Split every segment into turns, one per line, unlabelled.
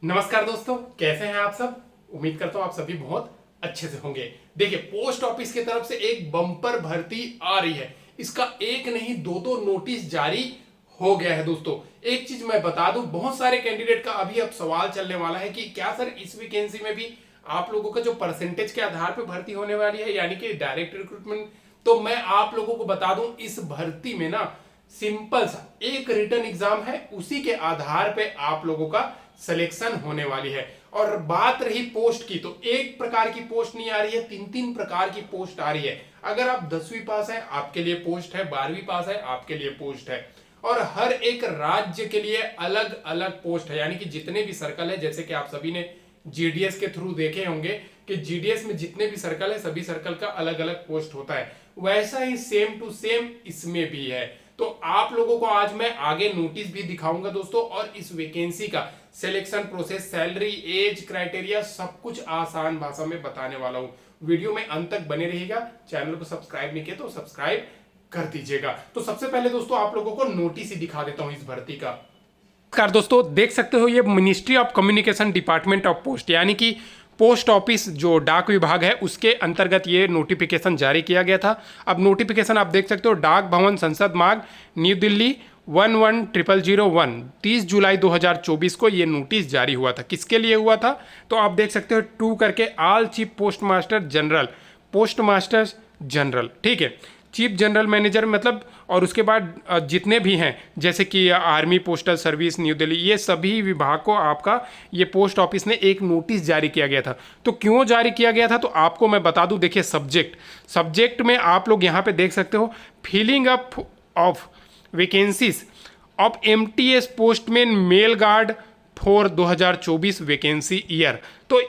नमस्कार दोस्तों, कैसे हैं आप सब। उम्मीद करता हूं आप सभी बहुत अच्छे से होंगे। देखिए, पोस्ट ऑफिस की तरफ से एक बम्पर भर्ती आ रही है। इसका एक नहीं दो दो नोटिस जारी हो गया है। दोस्तों, एक चीज मैं बता दूं, बहुत सारे कैंडिडेट का अभी अब सवाल चलने वाला है कि क्या सर इस वैकेंसी में भी आप लोगों का जो परसेंटेज के आधार पर भर्ती होने वाली है, यानी कि डायरेक्ट रिक्रूटमेंट। तो मैं आप लोगों को बता दूं, इस भर्ती में ना सिंपल सा एक रिटर्न एग्जाम है, उसी के आधार पे आप लोगों का सिलेक्शन होने वाली है। और बात रही पोस्ट की, तो एक प्रकार की पोस्ट नहीं आ रही है, तीन तीन प्रकार की पोस्ट आ रही है। अगर आप 10वीं पास है आपके लिए पोस्ट है, 12वीं पास है आपके लिए पोस्ट है, और हर एक राज्य के लिए अलग अलग पोस्ट है। यानी कि जितने भी सर्कल है, जैसे कि आप सभी ने जीडीएस के थ्रू देखे होंगे कि जीडीएस में जितने भी सर्कल है, सभी सर्कल का अलग अलग पोस्ट होता है, वैसा ही सेम टू सेम इसमें भी है। तो आप लोगों को आज मैं आगे नोटिस भी दिखाऊंगा दोस्तों, और इस वैकेंसी का selection process, salary, age criteria, सब कुछ आसान भाषा में बताने वाला हूं। वीडियो में अंत तक बने रहिएगा। चैनल को सब्सक्राइब नहीं किया तो सब्सक्राइब कर दीजिएगा। तो सबसे पहले दोस्तों आप लोगों को नोटिस ही दिखा देता हूं इस भर्ती का। नमस्कार दोस्तों, देख सकते हो ये ministry of communication department of post, यानी कि पोस्ट ऑफिस जो डाक विभाग है उसके अंतर्गत ये नोटिफिकेशन जारी किया गया था। अब नोटिफिकेशन आप देख सकते हो, डाक भवन, संसद मार्ग, न्यू दिल्ली 110001, 30 जुलाई 2024 को ये नोटिस जारी हुआ था। किसके लिए हुआ था तो आप देख सकते हो, टू करके all chief post master general, post master general, ठीक है, चीफ जनरल मैनेजर मतलब, और उसके बाद जितने भी हैं जैसे कि army postal service new Delhi, ये सभी विभाग को आपका ये पोस्ट ऑफिस ने एक नोटिस जारी किया गया था। तो क्यों जारी किया गया था तो आपको मैं बता दूं। देखिए, सब्जेक्ट में आप लोग यहाँ पे देख सकते हो, filling up of vacancies of MTS postman mail guard for 2024 vacancy year. तो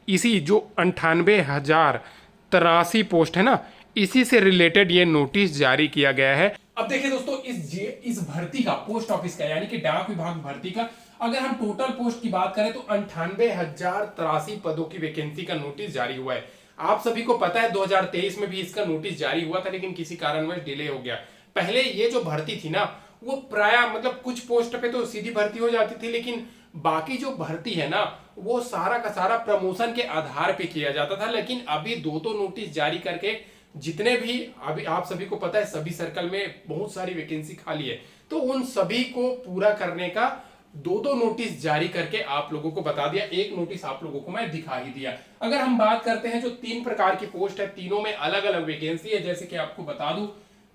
इसी जो 98,083 पोस्ट है ना, इसी से रिलेटेड ये नोटिस जारी किया गया है। अब देखिए दोस्तों, इस भर्ती का, पोस्ट ऑफिस का यानी कि डाक विभाग भर्ती का, अगर हम टोटल पोस्ट की बात करें तो 98,083 पदों की वैकेंसी का नोटिस जारी हुआ है। आप सभी को पता है 2023 में भी इसका नोटिस जारी हुआ था, लेकिन किसी कारणवश डिले हो गया। पहले ये जो भर्ती थी ना, वो प्राय मतलब कुछ पोस्ट पे तो सीधी भर्ती हो जाती थी, लेकिन बाकी जो भर्ती है ना, वो सारा का सारा प्रमोशन के आधार पे किया जाता था। लेकिन अभी दो नोटिस जारी करके, जितने भी अभी आप सभी को पता है सभी सर्कल में बहुत सारी वैकेंसी खाली है, तो उन सभी को पूरा करने का दो नोटिस जारी करके आप लोगों को बता दिया। एक नोटिस आप लोगों को मैं दिखा ही दिया। अगर हम बात करते हैं, जो तीन प्रकार की पोस्ट है, तीनों में अलग अलग वैकेंसी है। जैसे कि आपको बता दूं,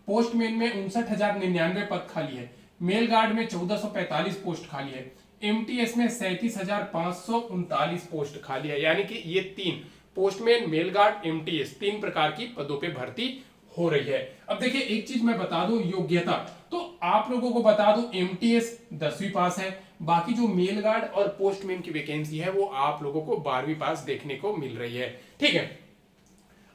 पोस्टमैन में 59,099 पद खाली है, मेल गार्ड में 1445 पोस्ट खाली है, एमटीएस में 37,539 पोस्ट खाली है। यानी कि ये तीन, पोस्टमैन, मेल गार्ड, एमटीएस, तीन प्रकार की पदों पे भर्ती हो रही है। अब देखिए, एक चीज मैं बता दूं, योग्यता तो आप लोगों को बता दूं, एमटीएस 10वीं पास है, बाकी जो मेल गार्ड और पोस्टमैन की वैकेंसी है वो आप लोगों को 12वीं पास देखने को मिल रही है, ठीक है।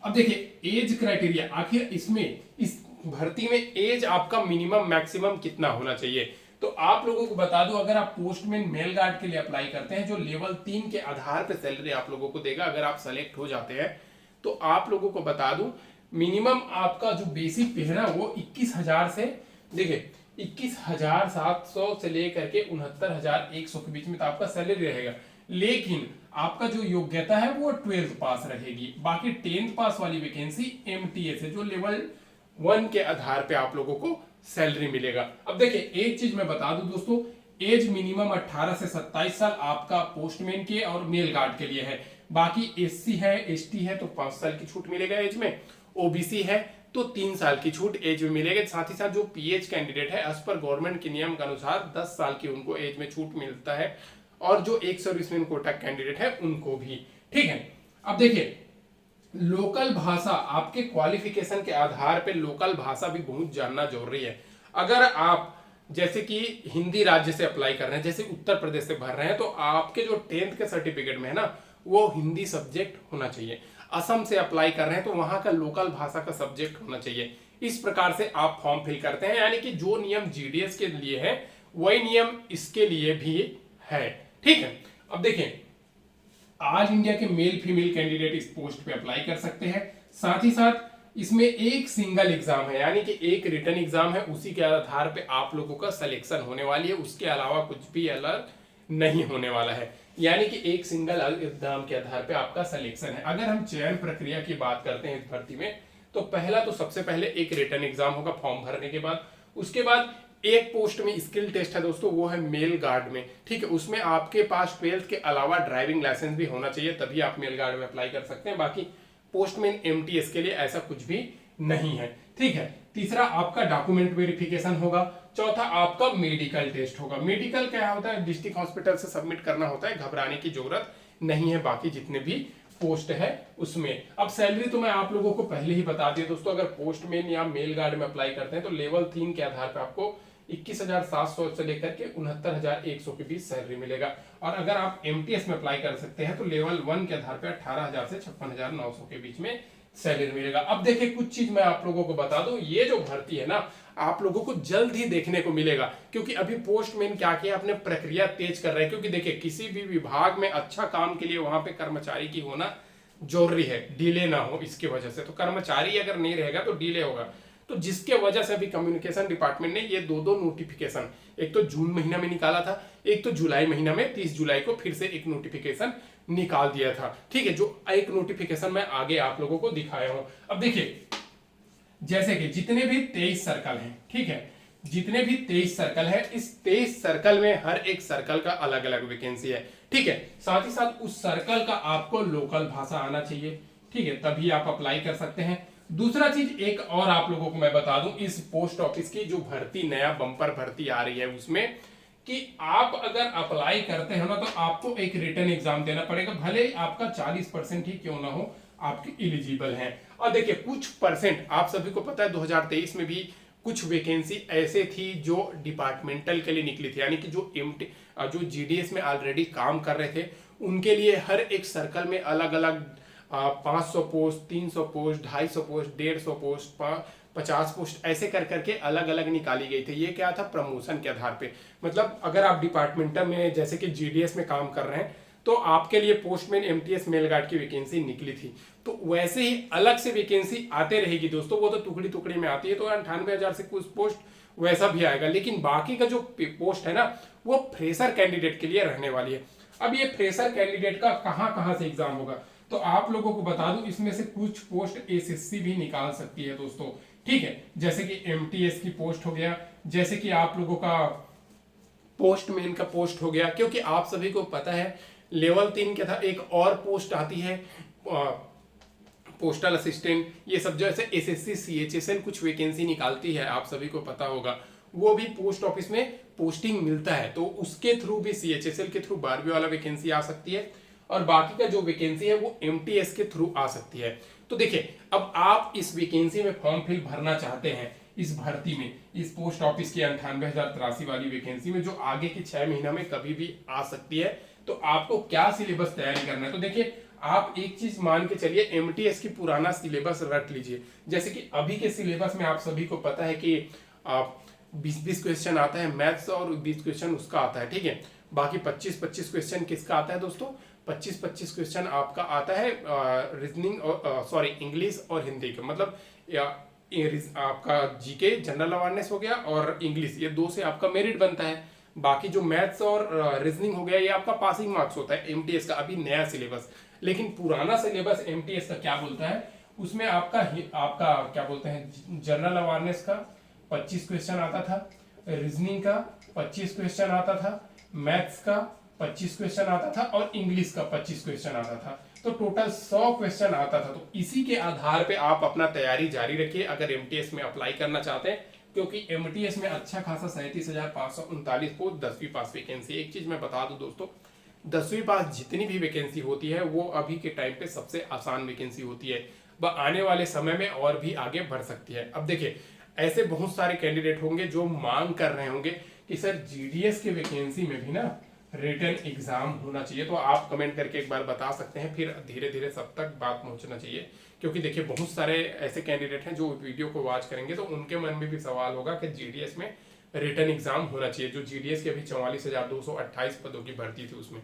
अब देखिए, एज क्राइटेरिया, आखिर इसमें इस भर्ती में एज आपका मिनिमम मैक्सिमम कितना होना चाहिए तो आप लोगों को बता दूं, अगर आप पोस्टमैन मेल गार्ड के लिए अप्लाई करते हैं, जो लेवल 3 के आधार पर सैलरी आप लोगों को देगा, अगर आप सेलेक्ट हो जाते हैं तो आप लोगों को बता दूं, मिनिमम आपका जो बेसिक पे है ना, वो 21,000 से, देखिए 21,700 से लेकर के 69,100 के बीच में तो आपका सैलरी रहेगा। लेकिन आपका जो योग्यता है वो 12th पास रहेगी। बाकी 10th पास वाली वैकेंसी एमटीएस है, जो लेवल 1 के आधार पे आप लोगों को सैलरी मिलेगा। अब देखिए, एक चीज मैं बता दूं दोस्तों, एज मिनिमम 18 से 27 साल आपका पोस्टमैन के और मेल गार्ड के लिए है। बाकी एससी है, एसटी है तो 5 साल की छूट मिलेगा एज में, ओबीसी है तो 3 साल की छूट एज में मिलेगा। साथ ही साथ जो पीएच कैंडिडेट है, एज पर गवर्नमेंट के नियम के अनुसार 10 साल की उनको एज में छूट मिलता है, और जो एक सर्विसमैन कोटा कैंडिडेट है उनको भी, ठीक है। अब देखिए, लोकल भाषा, आपके क्वालिफिकेशन के आधार पे लोकल भाषा भी बहुत जानना जरूरी है। अगर आप जैसे कि हिंदी राज्य से अप्लाई कर रहे हैं, जैसे उत्तर प्रदेश से भर रहे हैं, तो आपके जो 10th के सर्टिफिकेट में है ना, वो हिंदी सब्जेक्ट होना चाहिए। असम से अप्लाई कर रहे हैं तो वहां का लोकल भाषा का सब्जेक्ट होना चाहिए। इस प्रकार से आप फॉर्म फिल करते हैं, यानी कि जो नियम जीडीएस के लिए है वही नियम इसके लिए भी है, ठीक है। अब देखिए, आज इंडिया के मेल फीमेल कैंडिडेट इस पोस्ट पे अप्लाई कर सकते हैं। साथ ही साथ इसमें एक सिंगल एग्जाम है, यानी कि एक रिटर्न एग्जाम है, उसी के आधार पे आप लोगों का सिलेक्शन होने वाली है। उसके अलावा कुछ भी अलग नहीं होने वाला है, यानी कि एक सिंगल एग्जाम के आधार पे आपका सिलेक्शन है। अगर हम चयन प्रक्रिया की बात करते हैं इस भर्ती में, तो पहला तो सबसे पहले एक रिटन एग्जाम होगा फॉर्म भरने के बाद। उसके बाद एक पोस्ट में स्किल टेस्ट है दोस्तों, वो है मेल गार्ड में, ठीक है। उसमें आपके पास 12th के अलावा ड्राइविंग लाइसेंस भी होना चाहिए, तभी आप मेल गार्ड में अप्लाई कर सकते हैं। बाकी पोस्टमैन एमटीएस के लिए ऐसा कुछ भी नहीं है, ठीक है। तीसरा आपका डॉक्यूमेंट वेरिफिकेशन होगा। चौथा आपका मेडिकल टेस्ट होगा। मेडिकल क्या होता है, डिस्ट्रिक्ट हॉस्पिटल से सबमिट करना होता है, घबराने की जरूरत नहीं है बाकी जितने भी पोस्ट है उसमें। अब सैलरी तो मैं आप लोगों को पहले ही बता दिया दोस्तों, अगर पोस्टमैन या मेल गार्ड में अप्लाई करते हैं तो लेवल 3 के आधार पर आपको 21,700 से लेकर के 69,100 के बीच सैलरी मिलेगा। और अगर आप एमटीएस में अप्लाई कर सकते हैं तो लेवल 1 के आधार पर 18,000 से 56,900 के बीच में सैलरी मिलेगा। अब देखिए कुछ चीज मैं आप लोगों को बता दूं, ये जो भर्ती है ना आप लोगों को जल्द ही देखने को मिलेगा, क्योंकि अभी पोस्टमैन क्या किया, अपने प्रक्रिया तेज कर रहे हैं। क्योंकि देखिए किसी भी विभाग में अच्छा काम के लिए वहां पे कर्मचारी की होना जरूरी है, डिले ना हो इसकी वजह से। तो कर्मचारी अगर नहीं रहेगा तो डिले होगा, तो जिसके वजह से अभी कम्युनिकेशन डिपार्टमेंट ने ये दो नोटिफिकेशन, एक तो जून महीना में निकाला था, एक तो जुलाई महीना में 30 जुलाई को फिर से एक नोटिफिकेशन निकाल दिया था, ठीक है। जो एक नोटिफिकेशन मैं आगे आप लोगों को दिखाया हूं। अब देखिए जैसे कि जितने भी 23 सर्कल हैं, ठीक है, जितने भी 23 सर्कल है, इस 23 सर्कल में हर एक सर्कल का अलग अलग वैकेंसी है, ठीक है। साथ ही साथ उस सर्कल का आपको लोकल भाषा आना चाहिए, ठीक है, तभी आप अप्लाई कर सकते हैं। दूसरा चीज एक और आप लोगों को मैं बता दूं, इस पोस्ट ऑफिस की जो भर्ती नया बम्पर भर्ती आ रही है उसमें कि आप अगर अप्लाई करते हो ना तो आपको एक रिटन एग्जाम देना पड़ेगा, भले आपका 40% ही क्यों ना हो आपके एलिजिबल हैं। और देखिए कुछ परसेंट, आप सभी को पता है 2023 में भी कुछ वैकेंसी ऐसे थी जो डिपार्टमेंटल के लिए निकली थी, यानी कि जो जीडीएस में ऑलरेडी काम कर रहे थे उनके लिए हर एक सर्कल में अलग अलग 500 post, 300 post, 250 post, 150 post, 50 post ऐसे कर करके अलग अलग निकाली गई थी। ये क्या था, प्रमोशन के आधार पे। मतलब अगर आप डिपार्टमेंटल में जैसे कि जीडीएस में काम कर रहे हैं तो आपके लिए पोस्टमैन एमटीएस मेल गार्ड की वैकेंसी निकली थी, तो वैसे ही अलग से वैकेंसी आते रहेगी दोस्तों। वो तो टुकड़ी टुकड़ी में आती है, तो 98,000 से कुछ पोस्ट वैसा भी आएगा, लेकिन बाकी का जो पोस्ट है ना वो फ्रेशर कैंडिडेट के लिए रहने वाली है। अब ये फ्रेशर कैंडिडेट का कहां से एग्जाम होगा, तो आप लोगों को बता दूं इसमें से कुछ पोस्ट एसएससी भी निकाल सकती है दोस्तों, ठीक है। जैसे कि एमटीएस की पोस्ट हो गया, जैसे कि आप लोगों का पोस्टमैन का पोस्ट हो गया, क्योंकि आप सभी को पता है लेवल 3 के था एक और पोस्ट आती है पोस्टल असिस्टेंट, ये सब जैसे एसएससी सीएचएसएल कुछ वैकेंसी निकालती है, आप सभी को पता होगा। वो भी पोस्ट ऑफिस में पोस्टिंग मिलता है, तो उसके थ्रू भी सीएचएसएल के थ्रू 12वीं वाला वैकेंसी आ सकती है, और बाकी का जो वैकेंसी है वो एमटीएस के थ्रू आ सकती है। तो देखिए अब आप इस वैकेंसी में फॉर्म फिल भरना चाहते हैं इस भर्ती में, इस पोस्ट ऑफिस की 98,083 वाली वैकेंसी में, जो आगे के 6 महीना में कभी भी आ सकती है, तो आपको क्या सिलेबस तैयारी करना है। तो देखिए आप एक चीज मान के चलिए, एमटीएस की पुराना सिलेबस रट लीजिए। जैसे कि अभी के सिलेबस में आप सभी को पता है कि 20-20 क्वेश्चन आता है मैथ्स और 20 क्वेश्चन उसका आता है, ठीक है। बाकी 25-25 क्वेश्चन किसका आता है दोस्तों, 25-25 क्वेश्चन आपका आता है रीजनिंग और सॉरी इंग्लिश और हिंदी का, मतलब आपका जीके जनरल अवेयरनेस हो गया और इंग्लिश, ये दो से आपका मेरिट बनता है। बाकी जो मैथ्स और रीजनिंग हो गया ये आपका पासिंग मार्क्स होता है एमटीएस का, अभी नया सिलेबस। लेकिन पुराना सिलेबस एमटीएस का क्या बोलता है, उसमें आपका क्या बोलते हैं, जनरल अवेयरनेस का 25 क्वेश्चन आता था, रीजनिंग का 25 क्वेश्चन आता था, मैथ्स का 25 क्वेश्चन आता था और इंग्लिश का 25 क्वेश्चन आता था, तो टोटल 100 क्वेश्चन आता था। तो इसी के आधार पे आप अपना तैयारी जारी रखिए अगर एमटीएस में अप्लाई करना चाहते हैं, क्योंकि एमटीएस में अच्छा खासा 37,539 पोस्ट 10वीं पास वैकेंसी। एक चीज मैं बता दूं दोस्तों, 10वीं पास जितनी भी वैकेंसी होती है वो अभी के टाइम पे सबसे आसान वैकेंसी होती है, वह आने वाले समय में और भी आगे बढ़ सकती है। अब देखिए ऐसे बहुत सारे कैंडिडेट होंगे जो मांग कर रहे होंगे कि सर जीडीएस के वैकेंसी में भी ना रिटन एग्जाम होना चाहिए, तो आप कमेंट करके एक बार बता सकते हैं, फिर धीरे धीरे सब तक बात पहुंचना चाहिए। क्योंकि देखिए बहुत सारे ऐसे कैंडिडेट हैं जो वीडियो को वॉच करेंगे तो उनके मन में भी सवाल होगा कि जीडीएस में रिटन एग्जाम होना चाहिए, जो जीडीएस के अभी 44,228 पदों की भर्ती थी उसमें,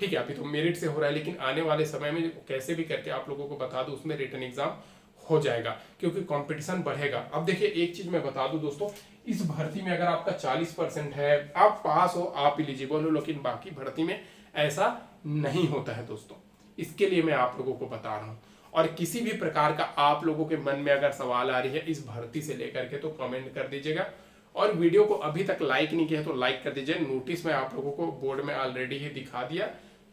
ठीक है। अभी तो मेरिट से हो रहा है, लेकिन आने वाले समय में कैसे भी करके आप लोगों को बता दूं उसमें रिटन एग्जाम हो जाएगा, क्योंकि कंपटीशन बढ़ेगा। अब देखिए एक चीज मैं बता दूं दोस्तों, इस भर्ती में अगर आपका 40% है, आप पास हो, आप एलिजिबल हो, लेकिन बाकी भर्ती में ऐसा नहीं होता है दोस्तों। इसके लिए मैं आप लोगों को बता रहा हूँ। और किसी भी प्रकार का आप लोगों के मन में अगर सवाल आ रही है इस भर्ती से लेकर के, तो कमेंट कर दीजिएगा। और वीडियो को अभी तक लाइक नहीं किया तो लाइक कर दीजिए। नोटिस में आप लोगों को बोर्ड में ऑलरेडी ही दिखा दिया।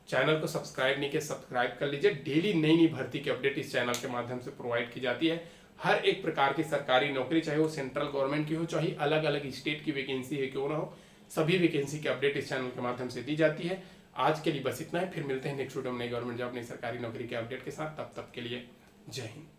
चैनल को सब्सक्राइब नहीं किया, सब्सक्राइब कर लीजिए। डेली नई नई भर्ती की अपडेट इस चैनल के माध्यम से प्रोवाइड की जाती है। हर एक प्रकार की सरकारी नौकरी, चाहे वो सेंट्रल गवर्नमेंट की हो, चाहे अलग अलग स्टेट की वैकेंसी है क्यों ना हो, सभी वैकेंसी की अपडेट इस चैनल के माध्यम से दी जाती है। आज के लिए बस इतना है, फिर मिलते हैं नेक्स्ट वीडियो में नई गवर्नमेंट जॉब, नई सरकारी नौकरी के अपडेट के साथ। तब तक के लिए जय हिंद।